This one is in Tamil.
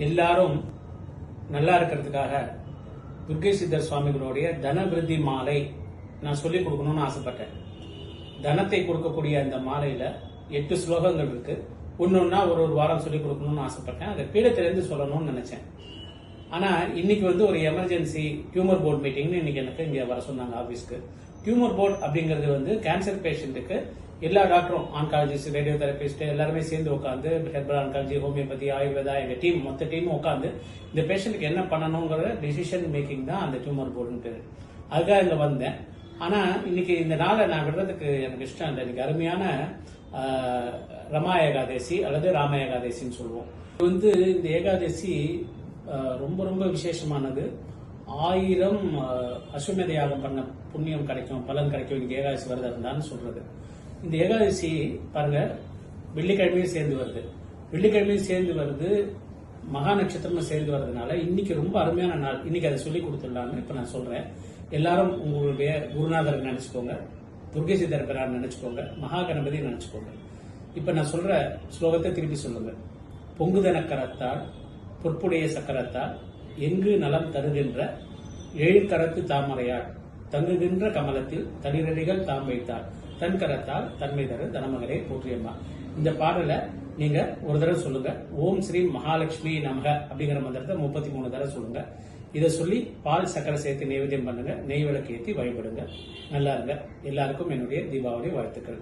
எல்லாரும் நல்லா இருக்கிறதுக்காக துர்க்கை சித்தர் சுவாமிகளுடைய தன விருத்தி மாலை நான் சொல்லிக் கொடுக்கணும்னு ஆசைப்பட்டேன். தனத்தை கொடுக்கக்கூடிய அந்த மாலையில 8 ஸ்லோகங்கள் இருக்கு. ஒன்னொன்னா ஒரு வாரம் சொல்லிக் கொடுக்கணும்னு ஆசைப்பட்டேன். அதை பீடத்திலிருந்து சொல்லணும்னு நினைச்சேன். ஆனா இன்னைக்கு ஒரு எமர்ஜென்சி டியூமர் போர்டு மீட்டிங்னு இன்னைக்கு எனக்கு இங்க வர சொன்னாங்க ஆபீஸ்க்கு. டியூமர் போர்டு அப்படிங்கிறது கேன்சர் பேஷண்ட்டுக்கு எல்லா டாக்டரும், ஆன்காலஜிஸ்ட், ரேடியோ தெரபிஸ்ட் எல்லாருமே சேர்ந்து உட்காந்து ஹெர்பல் ஆன்காலஜி, ஹோமியோபதி, ஆயுர்வேதா எங்க டீம் மொத்த டீமும் உட்காந்து இந்த பேஷண்ட்டுக்கு என்ன பண்ணணுங்கிற டிசிஷன் மேக்கிங் தான் அந்த டியூமர் போர்டுன்னு பேரு. அதுக்காக இங்க வந்தேன். ஆனா இன்னைக்கு இந்த நாளை நான் விடுறதுக்கு எனக்கு இஷ்டம் இல்லை. இன்னைக்கு அருமையான ரமா ஏகாதசி அல்லது ராம ஏகாதசின்னு சொல்லுவோம். இந்த ஏகாதசி ரொம்ப ரொம்ப விசேஷமானது. 1000 அஸ்வமேத யாகம் பண்ண புண்ணியம் கிடைக்கும், பலன் கிடைக்கும் இந்த ஏகாதசி வரதா இருந்தான்னு சொல்றது. இந்த ஏகாதசி பாருங்க, வெள்ளிக்கிழமையும் சேர்ந்து வருது. வெள்ளிக்கிழமையும் சேர்ந்து வருது, மகா நட்சத்திரமும் சேர்ந்து வர்றதுனால இன்னைக்கு ரொம்ப அருமையான நாள். இன்னைக்கு அதை சொல்லி கொடுத்துடலான்னு இப்ப நான் சொல்றேன். எல்லாரும் உங்களுடைய குருநாதரை நினைச்சுக்கோங்க, துர்க்கை சித்தர் பிரான் நினைச்சுக்கோங்க, மகா கணபதி நினைச்சுக்கோங்க. இப்ப நான் சொல்ற ஸ்லோகத்தை திருப்பி சொல்லுங்க. பொங்குதன கரத்தால் பொற்புடைய சக்கரத்தால் எங்கு நலம் தருகின்ற எழுக்கரத்து தாமரையால் தங்குகின்ற கமலத்தில் தளிரடிகள் தாம் வைத்தார் தன் கரத்தால் தன்மை தரு தனமகரே போற்றியம்மா. இந்த பாடலை நீங்க ஒரு தடவை சொல்லுங்க. ஓம் ஸ்ரீ மகாலட்சுமி நமக அப்படிங்கிற மந்திரத்தை 33 தடவை சொல்லுங்க. இதை சொல்லி பால் சக்கரை சேர்த்து நைவேத்தியம் பண்ணுங்க, நெய் விளக்கு ஏற்றி வழிபடுங்க. நல்லா இருங்க. எல்லாருக்கும் என்னுடைய தீபாவளி வாழ்த்துக்கள்.